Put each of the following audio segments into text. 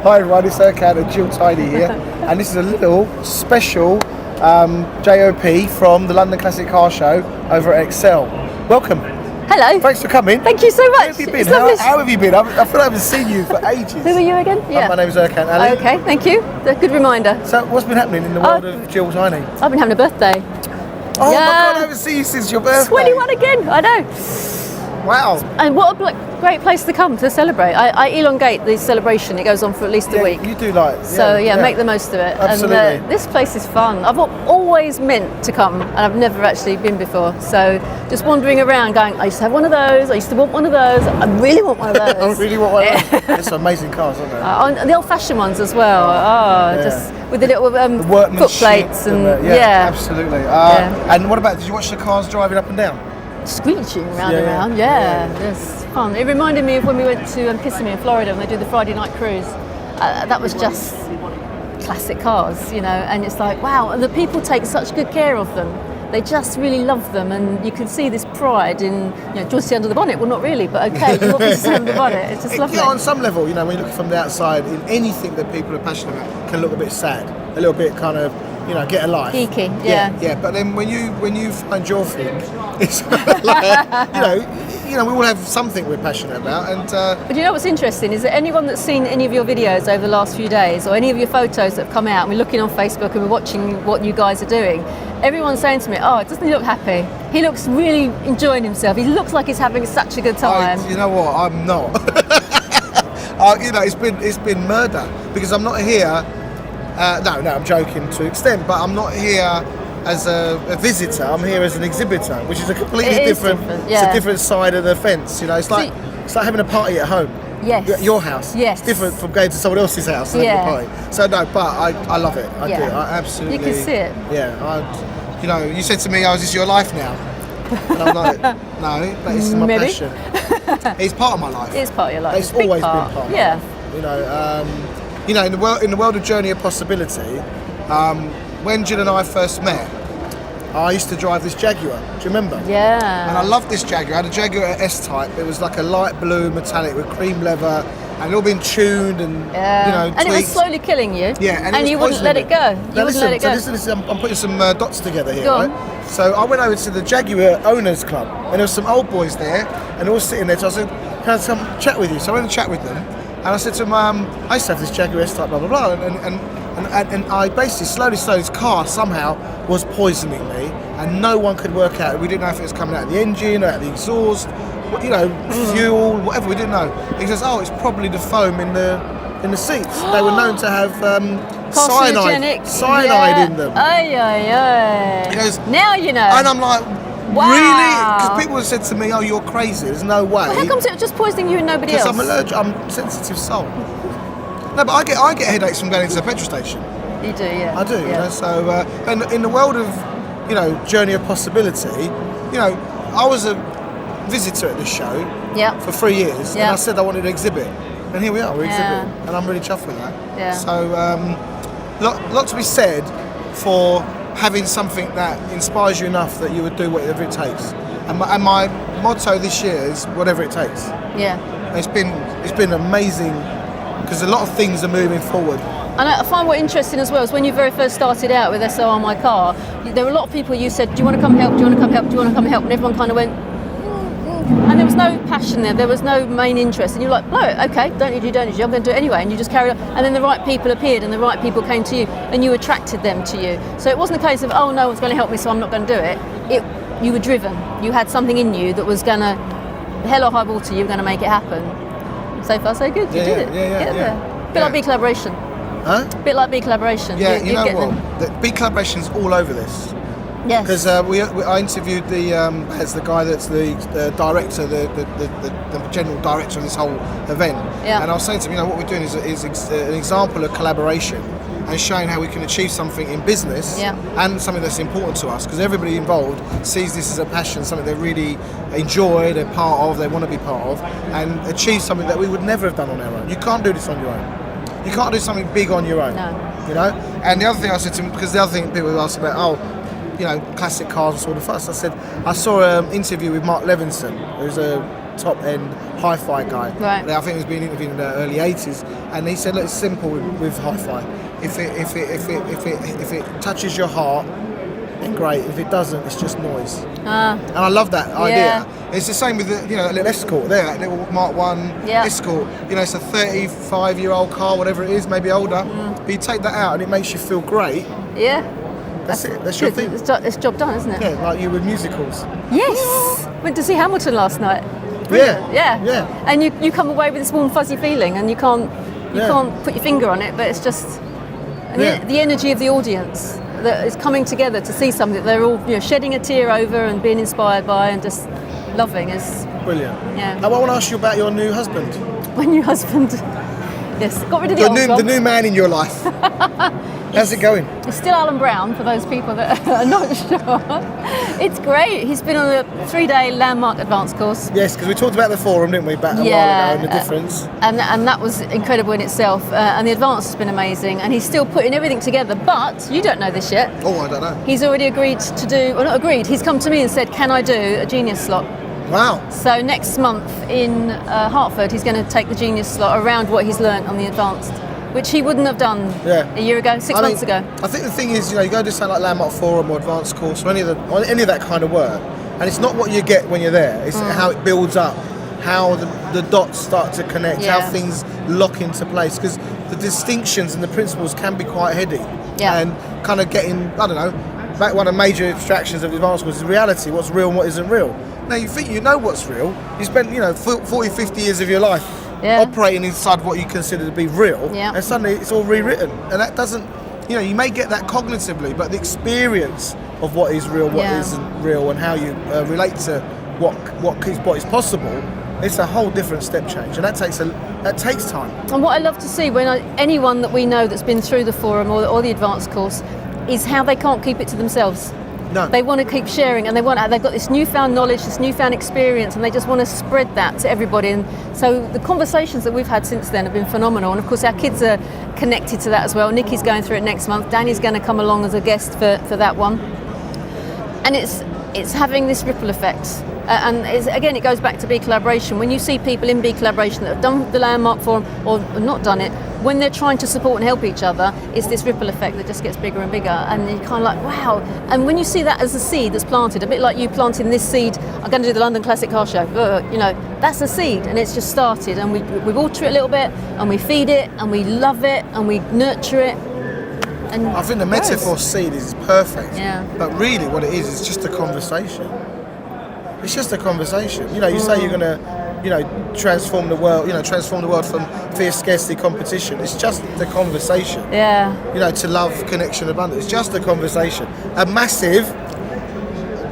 Hi everyone, it's Erkan and Gill Tiney here, and this is a little special JOP from the London Classic Car Show over at Excel. Welcome. Hello. Thanks for coming. Thank you so much. How have you been? How have you been? I feel like I haven't seen you for ages. Who are you again? Yeah. My name is Erkan. Ali. Okay, thank you. That's a good reminder. So what's been happening in the world of Gill Tiney? I've been having a birthday. Oh my God, I haven't seen you since your birthday. 21 again, I know. Wow. And what a great place to come to celebrate. I elongate the celebration. It goes on for at least a week. You do like. So make the most of it. Absolutely. And this place is fun. I've always meant to come and I've never actually been before. So just wandering around going, I used to have one of those, I used to want one of those, I really want one of those. I really want one of those. There's some amazing cars, aren't there? The old-fashioned ones as well. Just with the little foot plates and absolutely. And what about? Did you watch the cars driving up and down? Screeching round and round, it's fun. It reminded me of when we went to Kissimmee in Florida and they do the Friday night cruise. That was just classic cars, and it's like, wow, and the people take such good care of them. They just really love them, and you can see this pride in, do you want to see under the bonnet? Well, not really, but okay, you want me to see under the bonnet? It's just lovely. Yeah, on some level, when you look from the outside, in anything that people are passionate about can look a bit sad, a little bit kind of, get a life. Geeky, yeah. But then when you find your thing, it's like, we all have something we're passionate about. And but you know what's interesting is that anyone that's seen any of your videos over the last few days, or any of your photos that have come out, and we're looking on Facebook and we're watching what you guys are doing, everyone's saying to me, "Oh, doesn't he look happy? He looks really enjoying himself. He looks like he's having such a good time." You know what? I'm not. It's been murder because I'm not here. No, I'm joking to an extent, but I'm not here as a visitor. I'm here as an exhibitor, which is a completely different. It's a different side of the fence. It's like having a party at home. Yes. Your house. Yes. It's different from going to someone else's house and having a party. So no, but I love it. I do. I absolutely. You can see it. Yeah. You said to me, "Oh, is this your life now?" And I'm like, "No, but it's my passion. It's part of my life. It's part of your life. It's always been part of my life. In the world of Journey of Possibility, when Jill and I first met, I used to drive this Jaguar. Do you remember? Yeah. And I loved this Jaguar. I had a Jaguar S-Type. It was like a light blue metallic with cream leather, and it all been tuned and and tweaked. it was slowly killing you. Yeah, and you wouldn't let it go. Listen, I'm putting some dots together here, right? So I went over to the Jaguar Owners Club, and there was some old boys there, and all sitting there. So I said, "Can I come chat with you?" So I went and chat with them. And I said to him, I used to have this Jaguar S-Type, blah, blah, blah. And I basically, slowly, this car somehow was poisoning me. And no one could work out. We didn't know if it was coming out of the engine or out of the exhaust, fuel, whatever, we didn't know. He says, it's probably the foam in the seats. They were known to have cyanide in them. He goes, now you know. And I'm like, wow. Really? Because people have said to me, "Oh, you're crazy. There's no way." Well, how comes it was just poisoning you and nobody else? Because I'm allergic. I'm a sensitive soul. No, but I get headaches from going into the petrol station. You do, yeah. I do. Yeah. So, and in the world of, Journey of Possibility, I was a visitor at this show for 3 years, and I said I wanted to exhibit, and here we are. We're exhibiting, and I'm really chuffed with that. Yeah. So, lot to be said for having something that inspires you enough that you would do whatever it takes. And my motto this year is whatever it takes. Yeah. It's been amazing because a lot of things are moving forward. And I find what interesting as well is when you very first started out with SO on my car, there were a lot of people you said, "Do you want to come help? Do you want to come help? Do you want to come help?" And everyone kind of went, and there was no passion there. There was no main interest. And you're like, "No, okay, don't need you. I'm going to do it anyway." And you just carried on. And then the right people appeared and the right people came to you and you attracted them to you. So it wasn't a case of, "Oh, no one's going to help me, so I'm not going to do it." You were driven. You had something in you that was going to, hell or high water, you were going to make it happen. So far, so good. You did it. Yeah. Bit like B Collaboration. Huh? Bit like B Collaboration. Yeah, you know what? The B Collaboration's all over this. Yes. Because I interviewed the guy that's the director, the general director of this whole event. Yeah. And I was saying to him, what we're doing is an example of collaboration and showing how we can achieve something in business and something that's important to us. Because everybody involved sees this as a passion, something they really enjoy, they're part of, they want to be part of, and achieve something that we would never have done on our own. You can't do this on your own. You can't do something big on your own. No. And the other thing I said to him, because the other thing people ask about, classic cars and sort of fuss. I said, I saw an interview with Mark Levinson, who's a top end hi-fi guy. Right. I think he was being interviewed in the early 80s, and he said, look, it's simple with hi-fi. If it touches your heart, then great. If it doesn't, it's just noise. And I love that idea. Yeah. It's the same with the, that little Escort there, that little Mark 1 Escort. It's a 35-year-old car, whatever it is, maybe older. But you take that out and it makes you feel great. Yeah. That's it. That's your thing. It's job done, isn't it? Yeah, like you with musicals. Yes. Went to see Hamilton last night. Yeah. And you come away with this warm fuzzy feeling, and you can't put your finger on it, but it's just the energy of the audience that is coming together to see something that they're all shedding a tear over and being inspired by and just loving is brilliant. Yeah. I want to ask you about your new husband. My new husband. Yes, got rid of the old one. The new man in your life. How's it going? It's still Alan Brown, for those people that are not sure. It's great. He's been on a 3-day landmark advanced course. Yes, because we talked about the forum, didn't we, a while ago, and the difference. And that was incredible in itself. And the advance has been amazing. And he's still putting everything together. But you don't know this yet. Oh, I don't know. He's already agreed to do, well, not agreed, he's come to me and said, can I do a Genius slot? Wow. So next month in Hartford, he's going to take the Genius slot around what he's learnt on the advanced, which he wouldn't have done a year ago, 6 months ago. I think the thing is, you go to something like Landmark Forum or Advanced Course or any of that kind of work, and it's not what you get when you're there, it's how it builds up, how the dots start to connect, how things lock into place, because the distinctions and the principles can be quite heady. And kind of getting, I don't know, one of the major abstractions of Advanced Course is reality, what's real and what isn't real. Now you think you know what's real, you spent 40, 50 years of your life operating inside what you consider to be real, and suddenly it's all rewritten, and that doesn't, you may get that cognitively, but the experience of what is real, what isn't real, and how you relate to what is possible, it's a whole different step change, and that takes time. And what I love to see when anyone that we know that's been through the forum or the advanced course is how they can't keep it to themselves. No. They want to keep sharing, and they've got this newfound knowledge, this newfound experience, and they just want to spread that to everybody. And so the conversations that we've had since then have been phenomenal. And of course, our kids are connected to that as well. Nikki's going through it next month. Danny's going to come along as a guest for that one. And it's having this ripple effect. And again, it goes back to B collaboration. When you see people in B collaboration that have done the landmark forum or not done it, when they're trying to support and help each other, it's this ripple effect that just gets bigger and bigger. And you're kind of like, wow. And when you see that as a seed that's planted, a bit like you planting this seed, I'm going to do the London Classic Car Show, that's a seed, and it's just started. And we water it a little bit, and we feed it, and we love it, and we nurture it. And I think the metaphor seed is perfect. Yeah. But really what it is just a conversation. It's just a conversation. You say you're going to, transform the world from fear, scarcity, competition. It's just the conversation. Yeah. To love, connection, abundance. It's just a conversation. A massive,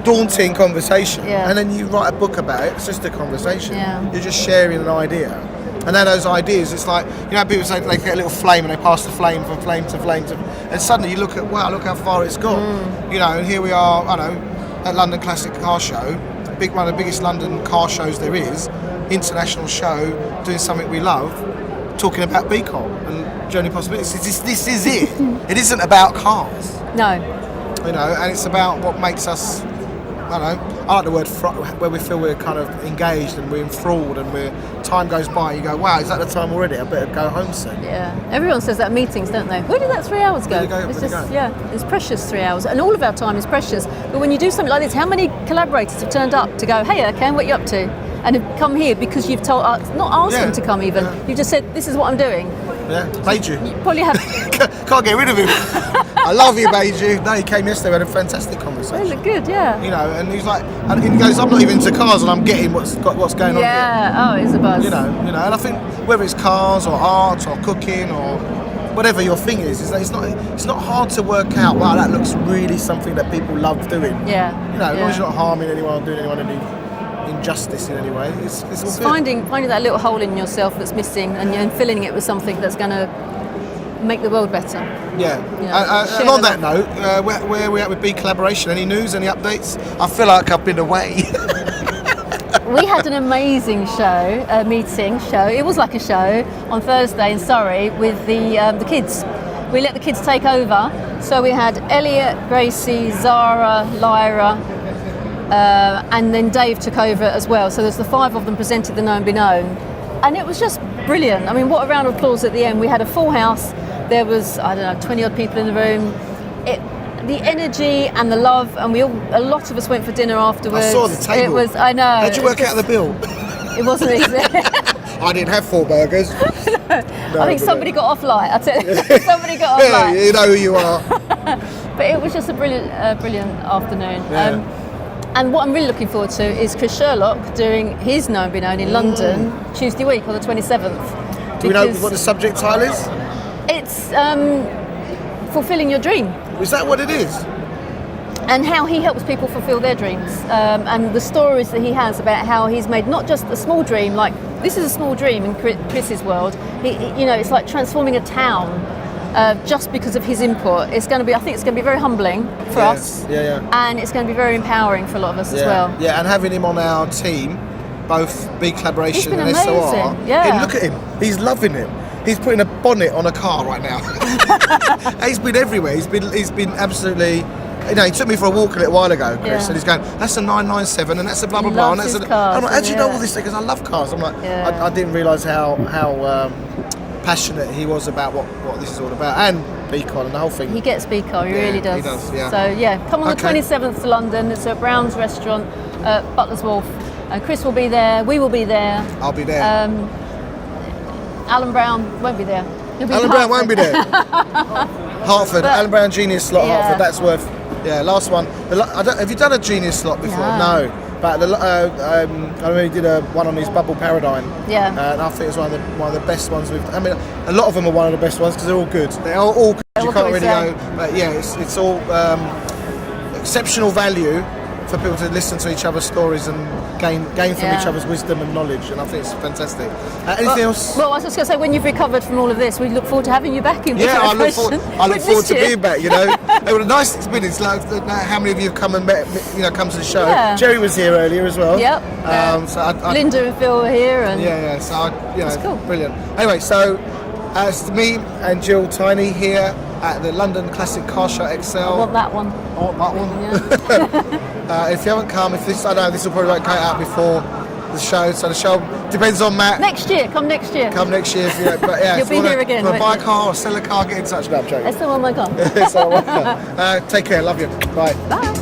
daunting conversation. Yeah. And then you write a book about it. It's just a conversation. Yeah. You're just sharing an idea. And then those ideas, it's like, people say they get a little flame and they pass the flame from flame to flame and suddenly you look at, wow, look how far it's gone. And here we are, at London Classic Car Show, one of the biggest London car shows there is, international show, doing something we love, talking about BCom and Journey Possibility. This is it. It isn't about cars. No. And it's about what makes us, I like the word where we feel we're kind of engaged and we're enthralled and time goes by and you go, wow, is that the time already? I better go home soon. Yeah. Everyone says that at meetings, don't they? Where did that 3 hours go? It's precious 3 hours. And all of our time is precious. But when you do something like this, how many collaborators have turned up to go, hey, Erkan, what are you up to? And have come here because you've told us, not asked them to come even. Yeah. You've just said, this is what I'm doing. Yeah, Beiju. You probably have. Can't get rid of him. I love you, Beiju. No, he came yesterday, we had a fantastic conversation. They look good, yeah. And he's like, and he goes, I'm not even into cars and I'm getting what's going on here. Yeah, it's a buzz. And I think whether it's cars or art or cooking or whatever your thing is it's not hard to work out, wow, that looks really something that people love doing. Yeah. As long as you're not harming anyone or doing anyone any injustice in any way, it's all good. Finding that little hole in yourself that's missing and filling it with something that's going to make the world better. Yeah. And on that note, where are we at with B collaboration? Any news? Any updates? I feel like I've been away. We had an amazing show. It was like a show on Thursday in Surrey with the kids. We let the kids take over. So we had Elliot, Gracie, Zara, Lyra, and then Dave took over as well. So there's the 5 of them presented the Known Be Known, and it was just brilliant. I mean, what a round of applause at the end. We had a full house. There was, I don't know, 20 odd people in the room. The energy and the love, and a lot of us went for dinner afterwards. I saw the table. It was, I know. How'd you work out the bill? It wasn't easy. I didn't have 4 burgers. I think somebody got off light. I tell you, somebody got off light. You know who you are. But it was just a brilliant afternoon. Yeah. And what I'm really looking forward to is Chris Sherlock doing his Known Be Known in London Tuesday week on the 27th. Do we know what the subject title is? It's fulfilling your dream. Is that what it is? And how he helps people fulfill their dreams, and the stories that he has about how he's made not just a small dream, like this is a small dream in Chris's world. It's like transforming a town just because of his input. It's going to be, I think, it's going to be very humbling for us, and it's going to be very empowering for a lot of us as well. Yeah, and having him on our team, both Big Collaboration He's been and amazing. SOR. Yeah. Look at him. He's loving it. He's putting a bonnet on a car right now. He's been everywhere. He's been absolutely. He took me for a walk a little while ago, Chris, and he's going, that's a 997 and that's a blah blah blah. And that's cars, I'm like, how do you know all this? Because I love cars. I'm like, I didn't realise how passionate he was about what this is all about, and Beacon and the whole thing. He gets Beacon, he really does. He does, yeah. So come on the 27th to London. It's at Brown's Restaurant, Butler's Wharf. Chris will be there. We will be there. I'll be there. Alan Brown won't be there. Alan Brown won't be there. Hartford, Alan Brown Genius Slot, Hartford. That's worth. Yeah, last one. Have you done a Genius Slot before? No. But I remember he did one on his Bubble Paradigm. Yeah. And I think it's one of the best ones we've. I mean, a lot of them are one of the best ones because they're all good. They're all good. You can't really go. But yeah, it's all exceptional value for people to listen to each other's stories and gain from each other's wisdom and knowledge, and I think it's fantastic. Anything else? Well, I was just going to say, when you've recovered from all of this, we look forward to having you back in. Yeah, I look forward to being back. It was a nice experience. Like how many of you have come and met, come to the show? Yeah. Jerry was here earlier as well. Yep. So Linda and Phil were here, and So it's cool. Brilliant. Anyway, so it's me and Gill Tiney here at the London Classic Car Show XL. I want that one. I want that one. Yeah. If you haven't come, I know this will probably won't come out before the show. So the show depends on Matt. Next year, come next year. Come next year, but yeah. You'll be here again. If you want to buy a car or sell a car, get in touch with us. I still want my car. Take care. Love you. Bye. Bye.